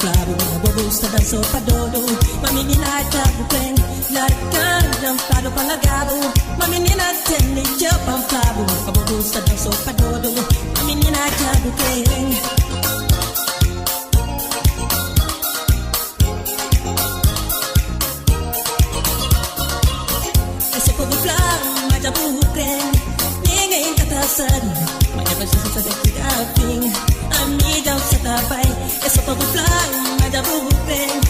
flavo, uma bobusta dançou pra dodo. Uma menina tá pro trem, largando, flado pra largado. Uma menina tem leite pra um flavo, uma bobusta dançou pra dodo. Uma menina tá pro trem. Esse povo flavo, mas já burro creme. Ninguém tá traçando, mas é pra gente saber que dá fim. A mídia você tá bem, esse povo flavo, mas já burro creme.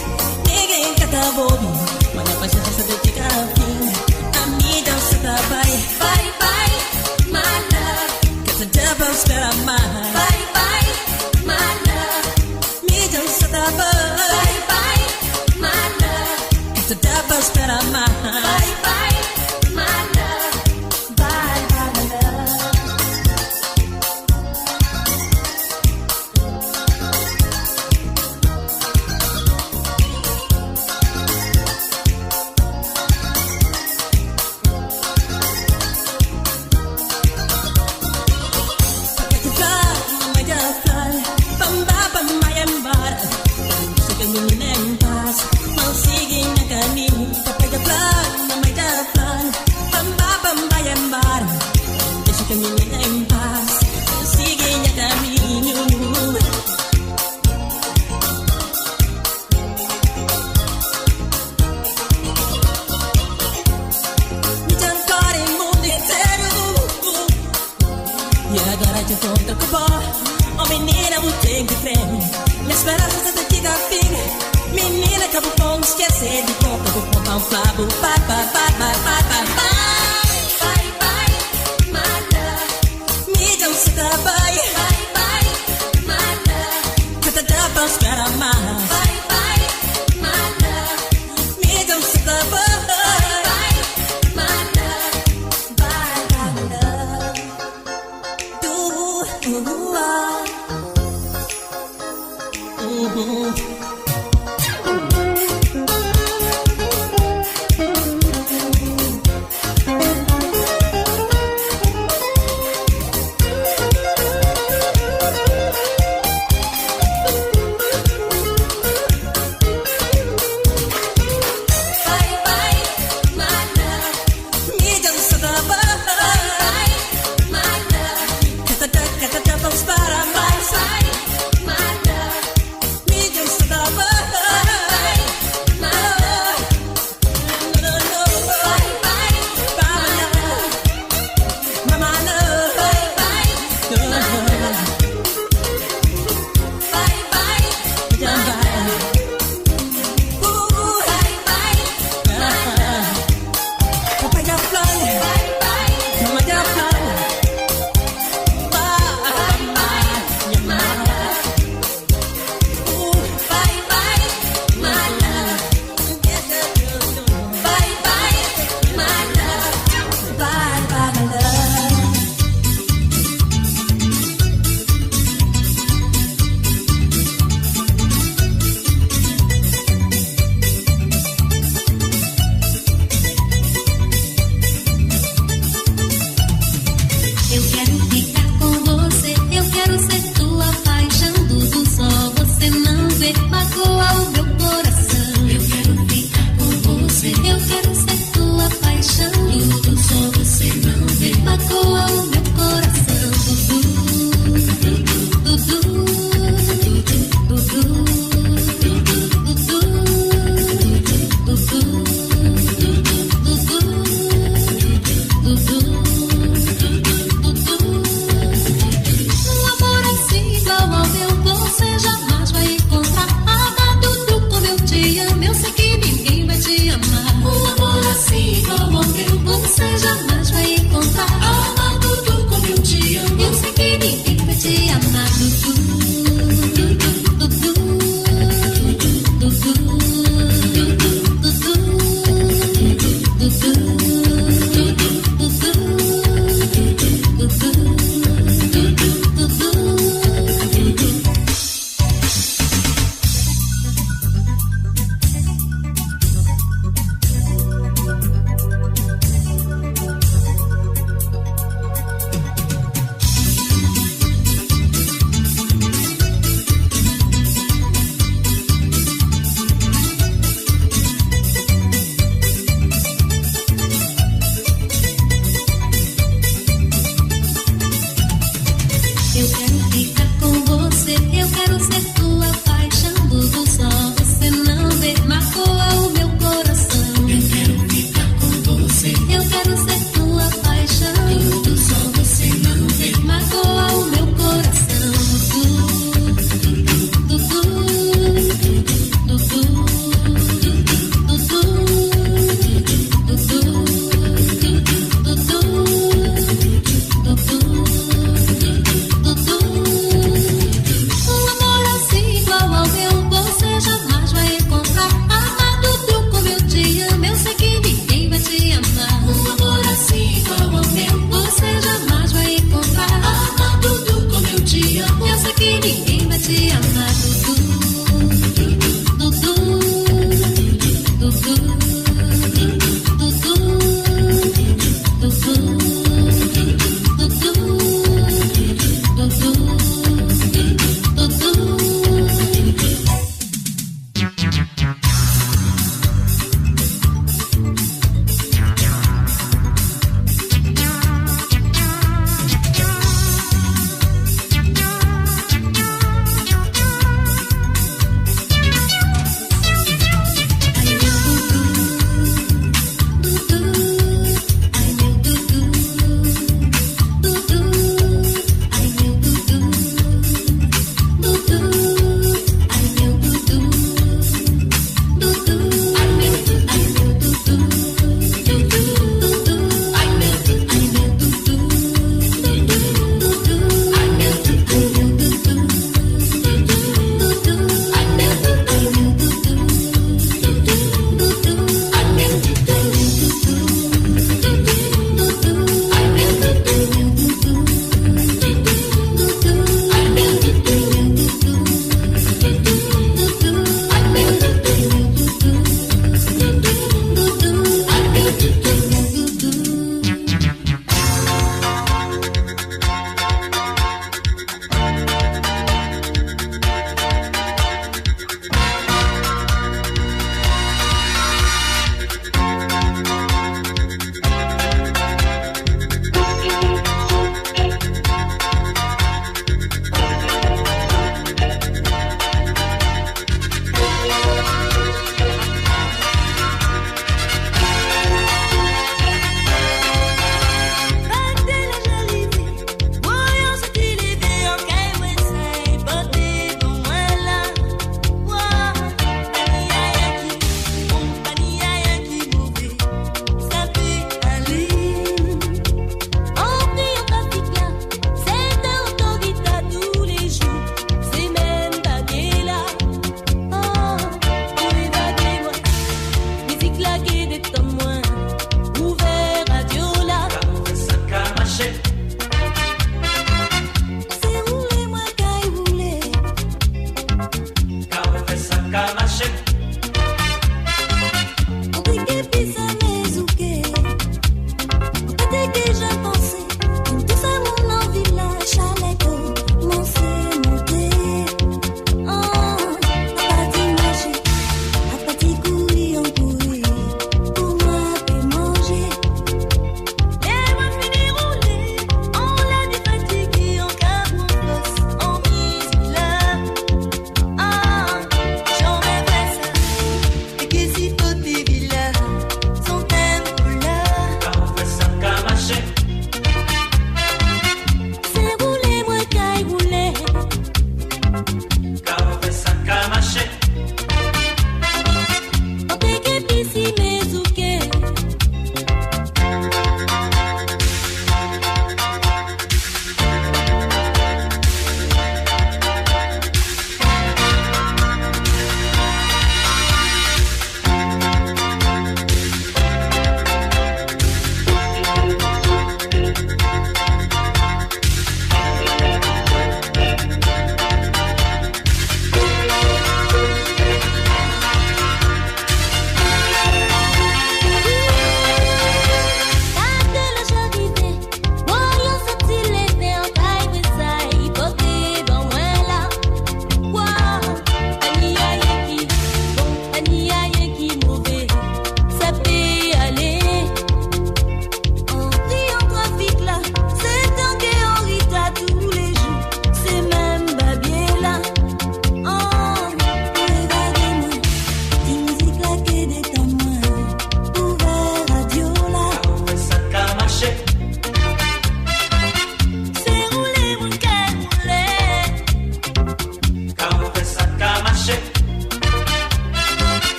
Ninguém tá bobo, mas é pra gente saber que dá fim. A mídia você tá bem. Bye, bye, my love, 'cause the devil's got a mind. Bye, bye, my love, mídia você tá bem. Bye, bye, my love, 'cause the devil's got a mind. Bye, bye, my love, bye, bye, my love.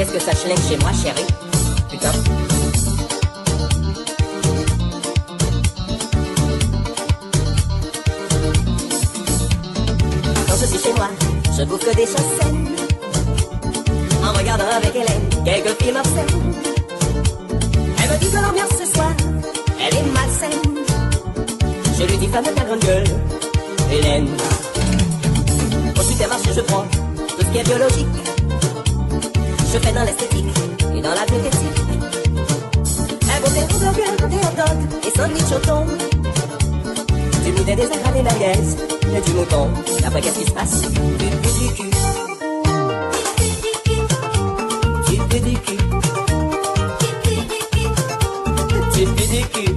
Qu'est-ce que ça schlingue chez moi, chérie? Putain. Quand je suis chez moi, je bouffe que des choses saines, en regardant avec Hélène quelques films obscènes. Elle me dit que l'ambiance ce soir, elle est malsaine. Je lui dis femme de ta grande gueule, Hélène. Au supermarché je prends tout ce qui est biologique. Je fais dans l'esthétique et dans la diététique. Un bon terreau de gueule, des hot dogs et sandwich au thon. Du moulet, des agras, des merguez et du mouton. Et après qu'est-ce qui se passe? Du cul. Du cul. Du cul.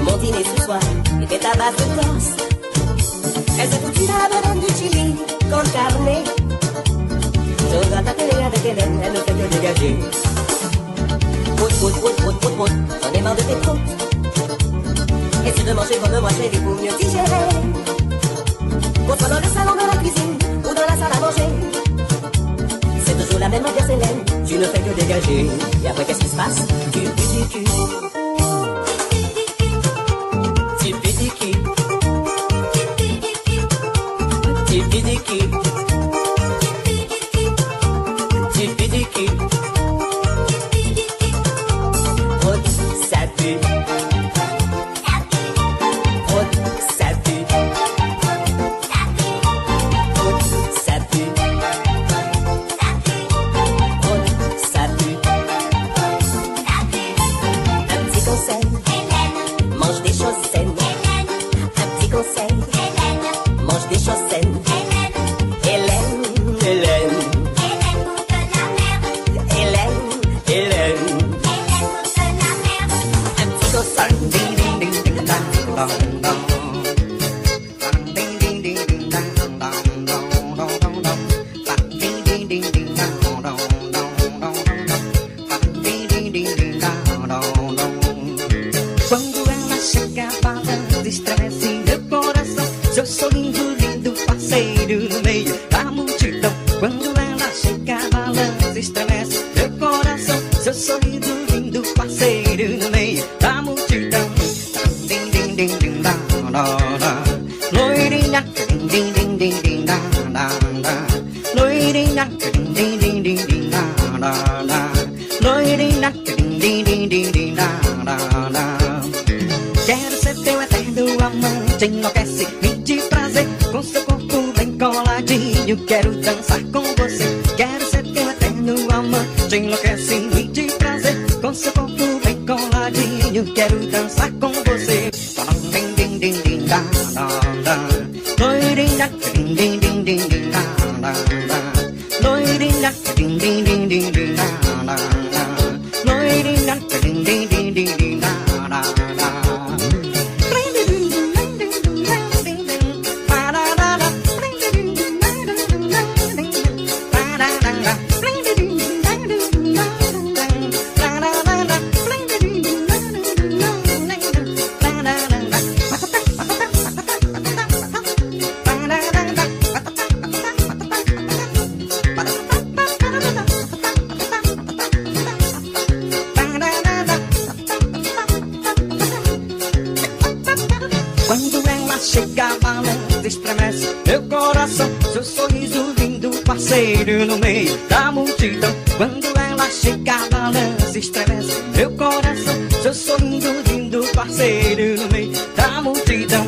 Mon dîner ce soir était à base de toast. Elle s'est foutue la banane du chili con carne. Je regarde la télé avec Hélène, elle ne fait que dégager. Prout, j'en ai marre de tes proutes. Essaie de manger comme moi chérie pour mieux digérer. Qu'on soit dans le salon, dans la cuisine ou dans la salle à manger, c'est toujours la même ambiance Hélène, tu ne fais que dégager. Et après qu'est-ce qui se passe? Du cul. Quero ser teu eterno amante, enlouquece, me de prazer, com seu corpo bem coladinho, quero dançar com você. Quero ser teu eterno amante, enlouquece, me de prazer, com seu corpo bem coladinho, quero dançar com você. Quando ela chega, balança, estremece meu coração. Seu sorriso lindo, parceiro no meio da multidão. Quando ela chega, balança, estremece meu coração. Seu sorriso lindo, parceiro no meio da multidão.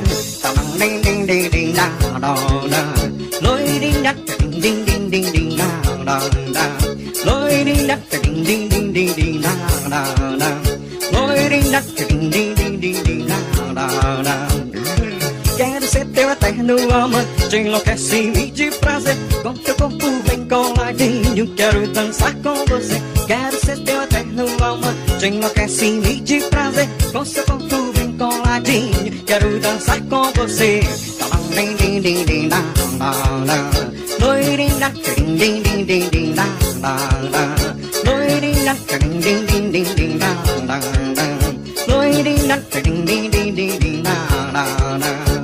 Loirinha, din din din din da da. Loirinha, din din din din din da da. Loirinha, din din din din din da da. Quero ser teu eterno amante, enlouquece-me de prazer, com teu corpo bem coladinho, quero dançar com você. Quero ser teu eterno amante, enlouquece e me de prazer, com seu corpo bem coladinho, quero dançar com você. Din din din din da da da, loiring da din din din din din da da da, loiring da din din din din din da da da, loiring da din din din din din da da da.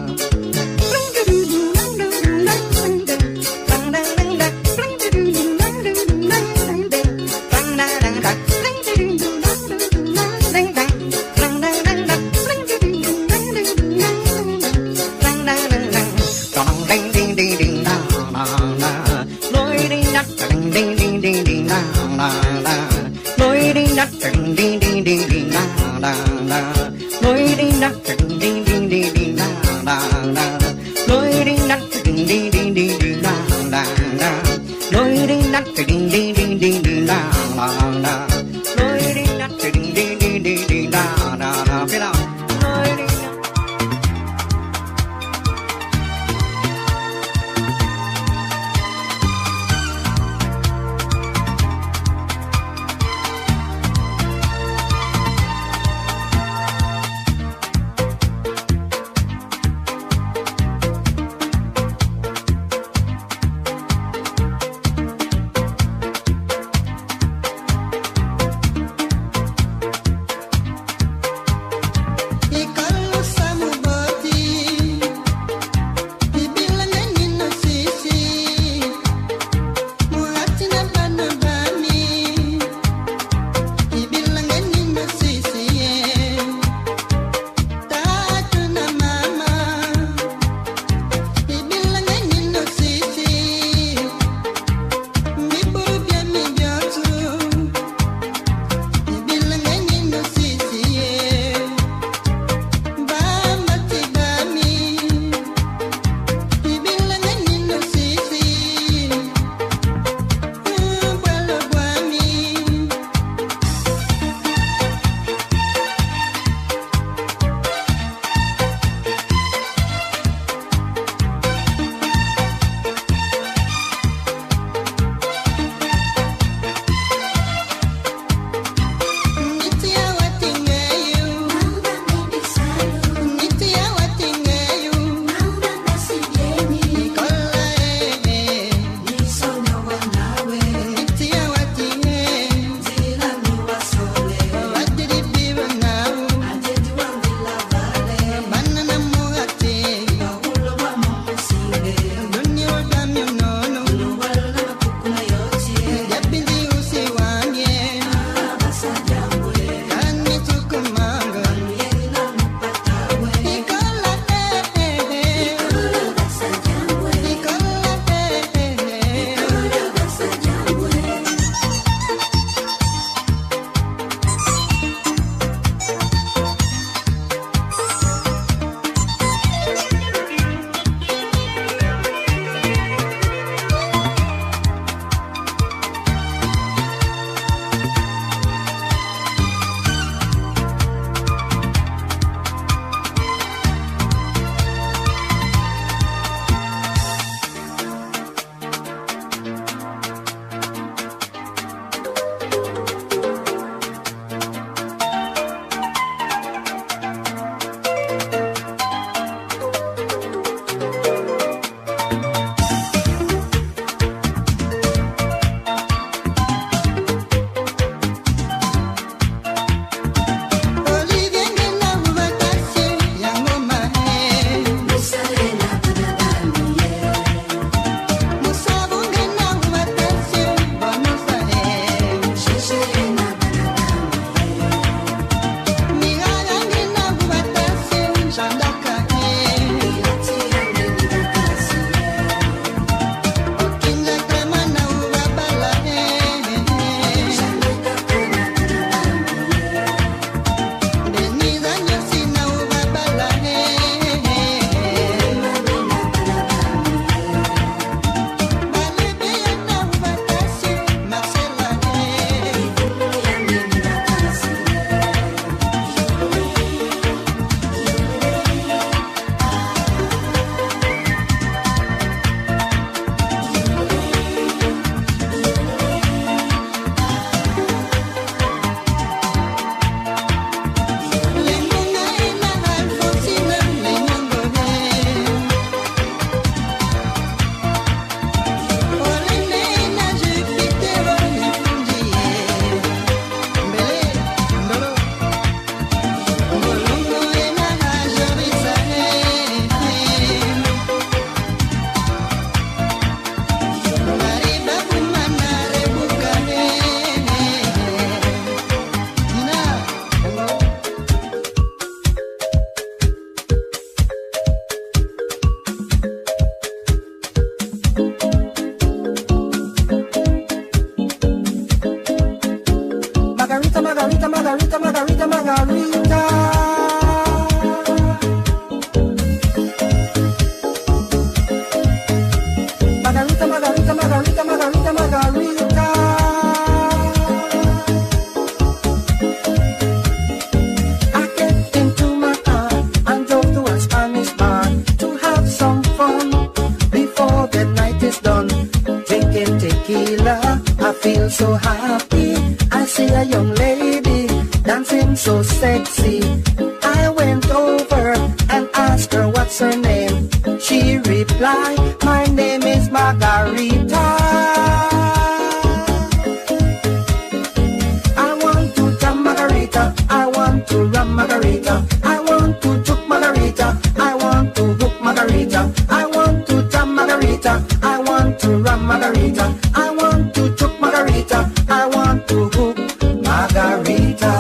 Margarita, Margarita, Margarita, Margarita, Margarita. Margarita, Margarita, Margarita, Margarita, Margarita. I get into my car and drove to a Spanish bar to have some fun before the night is done. Drinking tequila, I feel so happy. I see a young lady dancing so sexy. I went over and asked her what's her name. She replied, my name is Margarita. I want to jam Margarita, I want to rum Margarita, I want to juke Margarita, I want to hook Margarita, I want to jam Margarita, I want to rum Margarita, I want to juke Margarita, I want to hook Margarita.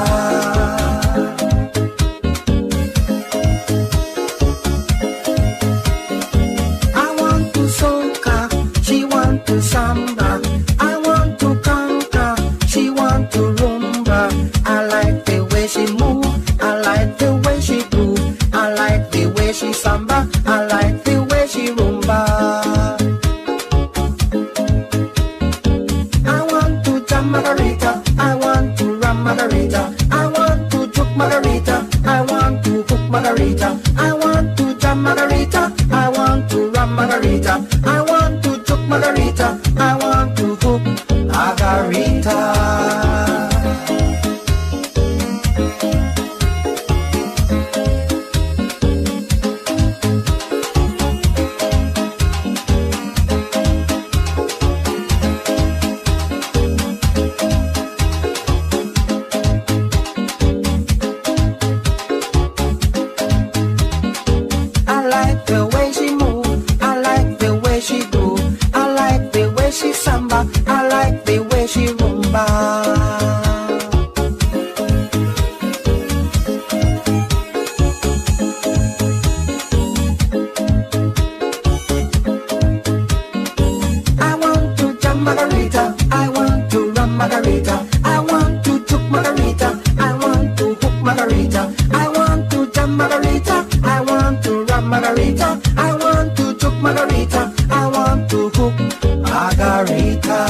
I want to soca, she want to samba. I want to conquer, she want to rumba. I like the way she move, I like the way she groove, I like the way she samba, I like the way she rumba. I want to jam Margarita, I want to rum Margarita, I want to juke Margarita, I want to hook Margarita, I want to jam Margarita, I want to rum Margarita, I want to juke Margarita, I want to hook Margarita. I like the way she move, I like the way she do, I like the way she samba, I like the way she rumba. I want to jam Margarita, I want to rum Margarita, I want to juke Margarita, I want to hook Margarita, I want to jam Margarita, I want to rum Margarita, I want to juke Margarita, I want to hook Margarita.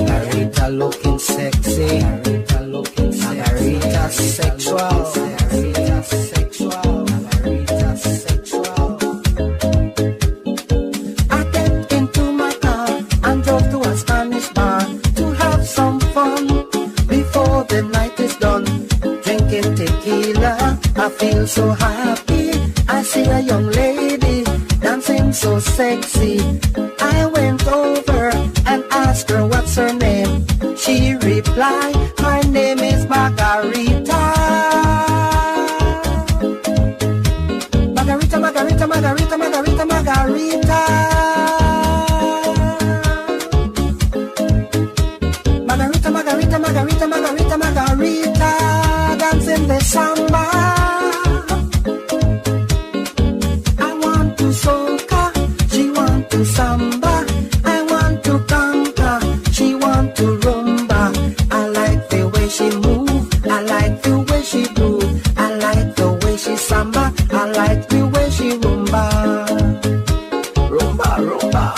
Margarita looking sexy, Margarita sexual, Margarita sexual, Margarita sexual. I get into my car and drove to a Spanish bar to have some fun before the night is done. Drinking tequila, I feel so happy. I see a young lady dancing so sexy. I went over and asked her what's her name. She replied, my name is Margarita. Margarita, Margarita, Margarita, Margarita, Margarita. Margarita, Margarita, Margarita, Margarita, Margarita. Dancing the samba. I want to soca, she want to samba. I want to conquer, she want to rumba. I like the way she move, I like the way she do, I like the way she samba, I like the way she rumba. Rumba, rumba.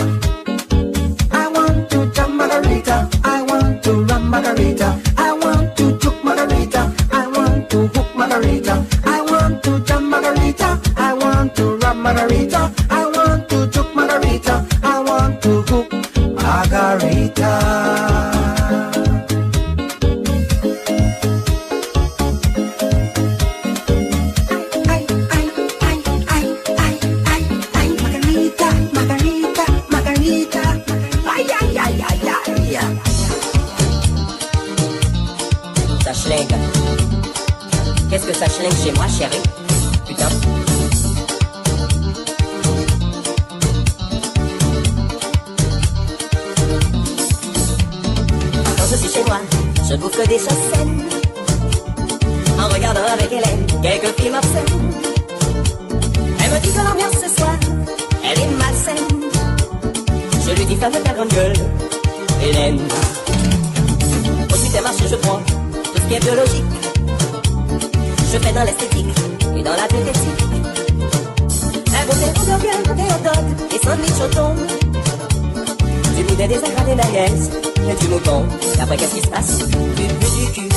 I want to jam Margarita, I want to rum Margarita, I want to juke Margarita, I want to hook Margarita, I want to jam Margarita, I want to rum Margarita, I want to juke Margarita, I want to hook Margarita. Ça schlingue. Qu'est-ce que ça schlingue chez moi, chérie? Putain. Quand je suis chez moi, je bouffe que des choses saines. En regardant avec Hélène quelques films obscènes. Elle me dit que l'ambiance ce soir, elle est malsaine. Je lui dis ferme ta grande gueule, Hélène. Ensuite elle marche, je prends tout ce qui est biologique. Je fais dans l'esthétique et dans la diététique. Un bon hamburger, des hot dogs, des sandwichs au thon. Du poulet désagradé merguez et du mouton. Et après qu'est-ce qui se passe? Du cul.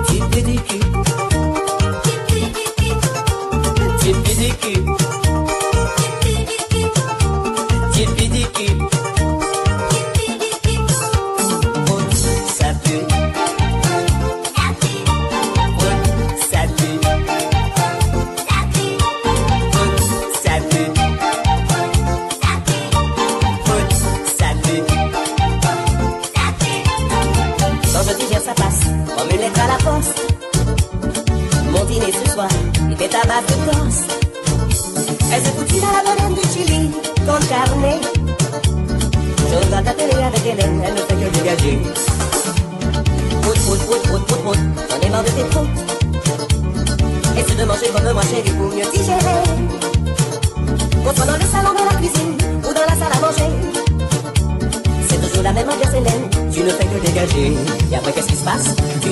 Du cul. Du cul. Ça pue. Ça pue. Ça pue. Ça pue. Quand je digère ça passe, comme une lettre à la poste. Mon dîner ce soir était à base de Corse. Elle s'est foutue dans la banane de chili, con carne. Je regarde la télé avec Hélène, elle ne fait que dégager. Prout, j'en ai marre de tes proutes. Essaie de manger comme moi chérie pour mieux digérer. Qu'on soit dans le salon, dans la cuisine ou dans la salle à manger. C'est toujours la même ambiance Hélène, tu ne fais que dégager. Et après qu'est-ce qui se passe? Tu.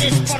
this